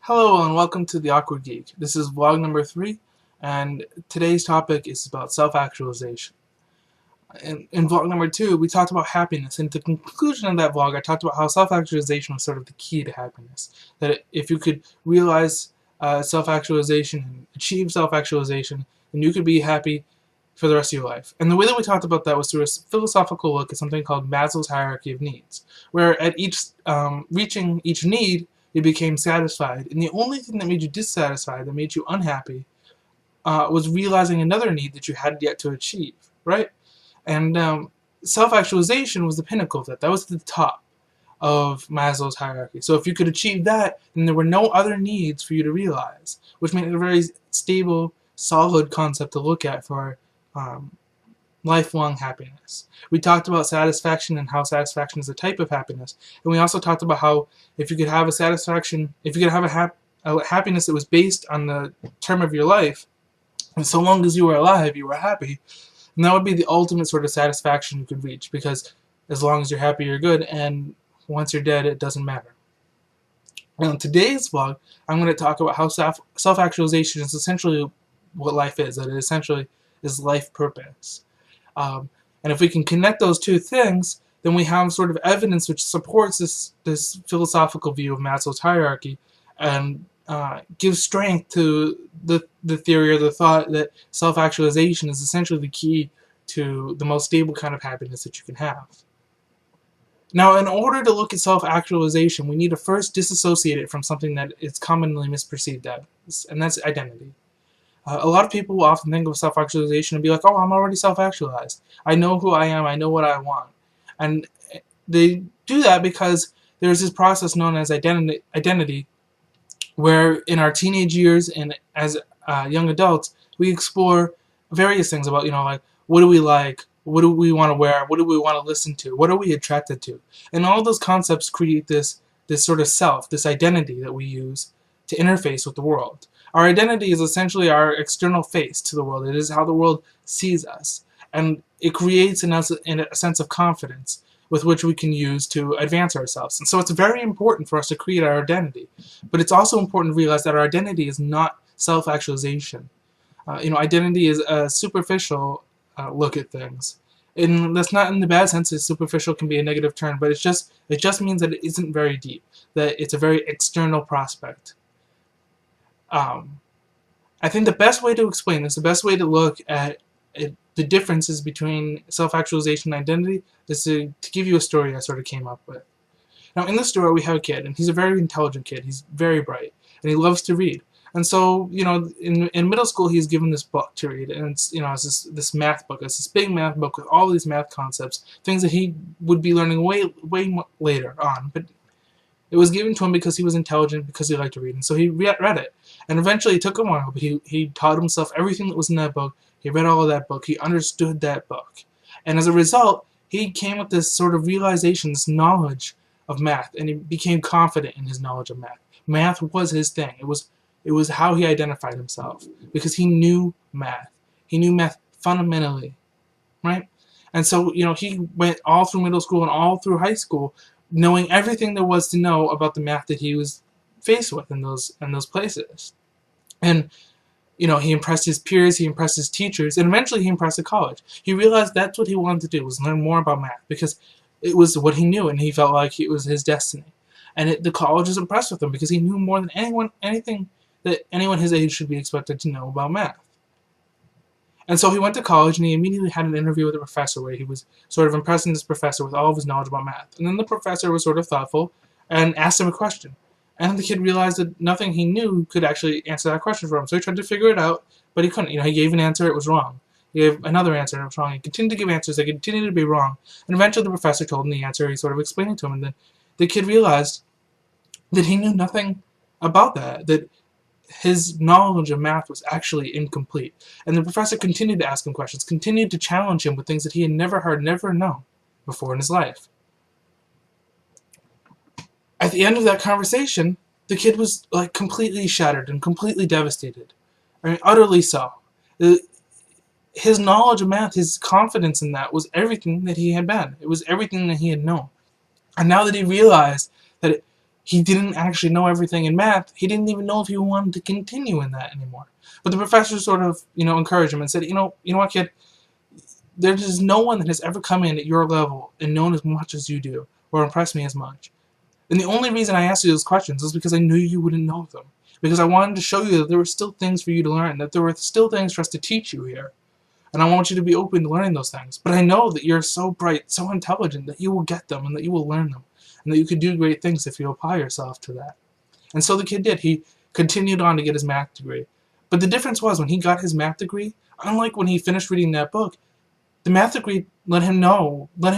Hello and welcome to the Awkward Geek. This is vlog number 3, and today's topic is about self-actualization. In vlog number 2, we talked about happiness, and at the conclusion of that vlog, I talked about how self-actualization was sort of the key to happiness. That if you could realize self-actualization and achieve self-actualization, then you could be happy for the rest of your life. And the way that we talked about that was through a philosophical look at something called Maslow's hierarchy of needs, where at reaching each need, you became satisfied, and the only thing that made you dissatisfied, that made you unhappy, was realizing another need that you had yet to achieve, right? And self-actualization was the pinnacle of that. That was the top of Maslow's hierarchy. So if you could achieve that, then there were no other needs for you to realize, which made it a very stable, solid concept to look at for lifelong happiness. We talked about satisfaction and how satisfaction is a type of happiness, and we also talked about how if you could have a happiness that was based on the term of your life, and so long as you were alive, you were happy, and that would be the ultimate sort of satisfaction you could reach, because as long as you're happy, you're good, and once you're dead, it doesn't matter. And in today's vlog, I'm going to talk about how self-actualization is essentially what life is, that it essentially is life purpose. And if we can connect those two things, then we have sort of evidence which supports this philosophical view of Maslow's hierarchy, and gives strength to the theory or the thought that self-actualization is essentially the key to the most stable kind of happiness that you can have. Now, in order to look at self-actualization, we need to first disassociate it from something that is commonly misperceived as, and that's identity. A lot of people will often think of self-actualization and be like, oh, I'm already self-actualized. I know who I am. I know what I want. And they do that because there's this process known as identity, where in our teenage years and as young adults, we explore various things about, like, what do we like? What do we want to wear? What do we want to listen to? What are we attracted to? And all those concepts create this sort of self, this identity that we use to interface with the world. Our identity is essentially our external face to the world. It is how the world sees us. And it creates in us a sense of confidence with which we can use to advance ourselves. And so it's very important for us to create our identity. But it's also important to realize that our identity is not self-actualization. Identity is a superficial look at things. And that's not in the bad sense that superficial can be a negative term, but it just means that it isn't very deep, that it's a very external prospect. I think the best way to explain this, the best way to look at the differences between self-actualization and identity, is to give you a story I sort of came up with. Now, in the story, we have a kid, and he's a very intelligent kid. He's very bright, and he loves to read. And so, in middle school, he's given this book to read, and it's this math book. It's this big math book with all these math concepts, things that he would be learning way later on. But it was given to him because he was intelligent, because he liked to read, and so he read it. And eventually, it took him a while, but he taught himself everything that was in that book. He read all of that book. He understood that book. And as a result, he came with this sort of realization, this knowledge of math, and he became confident in his knowledge of math. Math was his thing. It was how he identified himself, because he knew math. He knew math fundamentally, right? And so, he went all through middle school and all through high school knowing everything there was to know about the math that he was faced with in those places. And he impressed his peers, he impressed his teachers, and eventually he impressed the college. He realized that's what he wanted to do, was learn more about math, because it was what he knew, and he felt like it was his destiny. And the college was impressed with him because he knew more than anything that anyone his age should be expected to know about math. And so he went to college, and he immediately had an interview with a professor where he was sort of impressing this professor with all of his knowledge about math. And then the professor was sort of thoughtful and asked him a question. And the kid realized that nothing he knew could actually answer that question for him. So he tried to figure it out, but he couldn't. He gave an answer, it was wrong. He gave another answer, and it was wrong. He continued to give answers that continued to be wrong. And eventually the professor told him the answer. He sort of explained it to him. And then the kid realized that he knew nothing about that his knowledge of math was actually incomplete. And the professor continued to ask him questions, continued to challenge him with things that he had never heard, never known before in his life. At the end of that conversation, the kid was like completely shattered and completely devastated. I mean, utterly so. His knowledge of math, his confidence in that, was everything that he had been. It was everything that he had known. And now that he realized that he didn't actually know everything in math. He didn't even know if he wanted to continue in that anymore. But the professor sort of, encouraged him and said, you know what, kid? There is no one that has ever come in at your level and known as much as you do, or impressed me as much. And the only reason I asked you those questions is because I knew you wouldn't know them. Because I wanted to show you that there were still things for you to learn, that there were still things for us to teach you here. And I want you to be open to learning those things. But I know that you're so bright, so intelligent, that you will get them and that you will learn them. And that you could do great things if you apply yourself to that. And so the kid did. He continued on to get his math degree. But the difference was, when he got his math degree, unlike when he finished reading that book, the math degree let him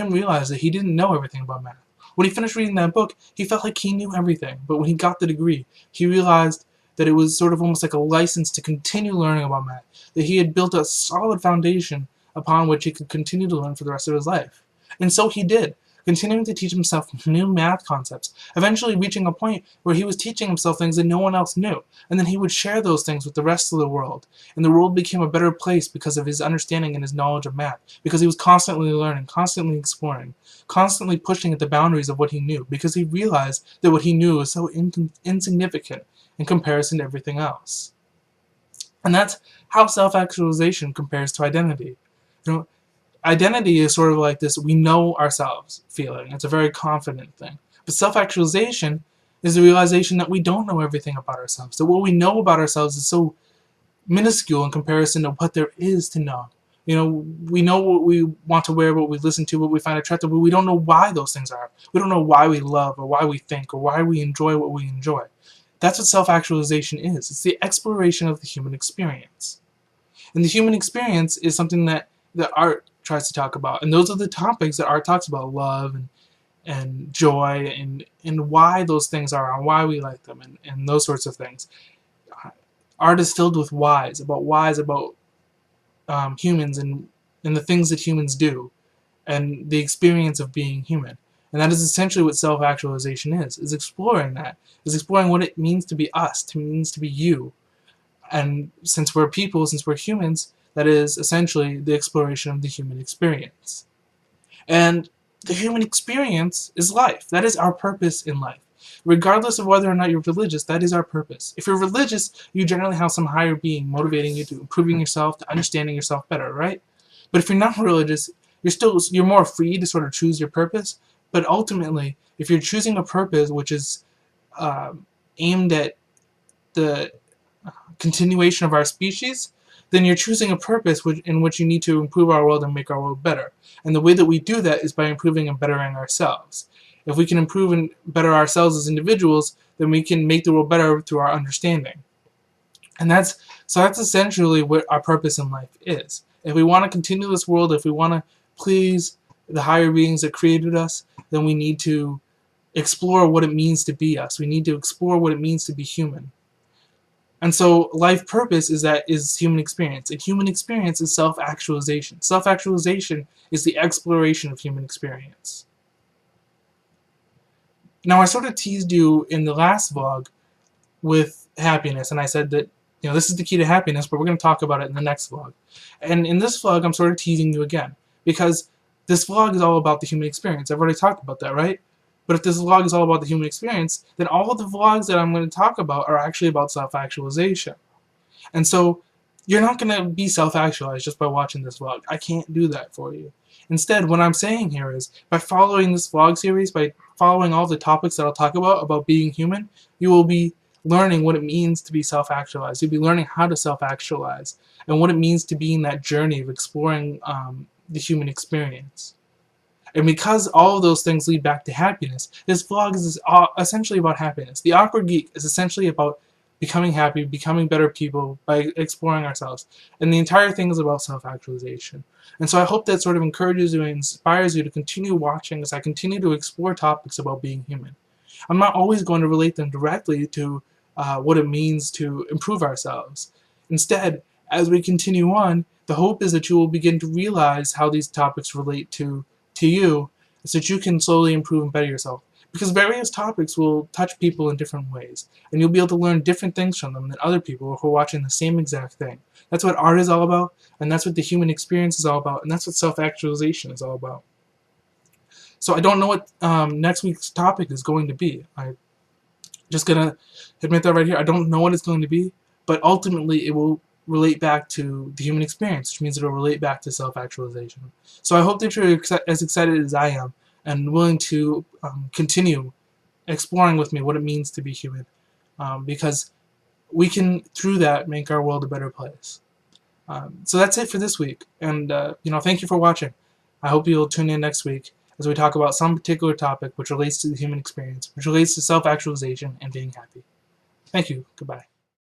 realize that he didn't know everything about math. When he finished reading that book, he felt like he knew everything. But when he got the degree, he realized that it was sort of almost like a license to continue learning about math, that he had built a solid foundation upon which he could continue to learn for the rest of his life. And so he did, continuing to teach himself new math concepts, eventually reaching a point where he was teaching himself things that no one else knew, and then he would share those things with the rest of the world. And the world became a better place because of his understanding and his knowledge of math, because he was constantly learning, constantly exploring, constantly pushing at the boundaries of what he knew, because he realized that what he knew was so insignificant in comparison to everything else. And that's how self-actualization compares to identity. Identity is sort of like this we know ourselves feeling. It's a very confident thing. But self-actualization is the realization that we don't know everything about ourselves. That what we know about ourselves is so minuscule in comparison to what there is to know. We know what we want to wear, what we listen to, what we find attractive, but we don't know why those things are. We don't know why we love, or why we think, or why we enjoy what we enjoy. That's what self-actualization is. It's the exploration of the human experience. And the human experience is something that art tries to talk about. And those are the topics that art talks about: love and joy and why those things are and why we like them and those sorts of things. Art is filled with whys about humans and the things that humans do and the experience of being human. And that is essentially what self-actualization is exploring that. Is exploring what it means to be us, it means to be you. And since we're people, since we're humans, that is essentially the exploration of the human experience. And the human experience is life. That is our purpose in life. Regardless of whether or not you're religious, that is our purpose. If you're religious, you generally have some higher being motivating you to improving yourself, to understanding yourself better, right? But if you're not religious, you're more free to sort of choose your purpose. But ultimately, if you're choosing a purpose which is aimed at the continuation of our species, then you're choosing a purpose in which you need to improve our world and make our world better. And the way that we do that is by improving and bettering ourselves. If we can improve and better ourselves as individuals, then we can make the world better through our understanding. And that's essentially what our purpose in life is. If we want to continue this world, if we want to please the higher beings that created us, then we need to explore what it means to be us. We need to explore what it means to be human. And so life purpose is human experience. And human experience is self-actualization. Self-actualization is the exploration of human experience. Now, I sort of teased you in the last vlog with happiness, and I said that this is the key to happiness, but we're going to talk about it in the next vlog. And in this vlog, I'm sort of teasing you again, because this vlog is all about the human experience. I've already talked about that, right? But if this vlog is all about the human experience, then all of the vlogs that I'm going to talk about are actually about self-actualization. And so you're not going to be self-actualized just by watching this vlog. I can't do that for you. Instead, what I'm saying here is, by following this vlog series, by following all the topics that I'll talk about being human, you will be learning what it means to be self-actualized. You'll be learning how to self-actualize and what it means to be in that journey of exploring the human experience. And because all of those things lead back to happiness, this vlog is essentially about happiness. The Awkward Geek is essentially about becoming happy, becoming better people by exploring ourselves. And the entire thing is about self-actualization. And so I hope that sort of encourages you and inspires you to continue watching as I continue to explore topics about being human. I'm not always going to relate them directly to what it means to improve ourselves. Instead, as we continue on, the hope is that you will begin to realize how these topics relate to you, so that you can slowly improve and better yourself. Because various topics will touch people in different ways, and you'll be able to learn different things from them than other people who are watching the same exact thing. That's what art is all about, and that's what the human experience is all about, and that's what self-actualization is all about. So I don't know what next week's topic is going to be. Just gonna admit that right here. I don't know what it's going to be, but ultimately it will relate back to the human experience, which means it'll relate back to self-actualization. So I hope that you're as excited as I am and willing to continue exploring with me what it means to be human, because we can, through that, make our world a better place. So that's it for this week, and thank you for watching. I hope you'll tune in next week as we talk about some particular topic which relates to the human experience, which relates to self-actualization and being happy. Thank you. Goodbye.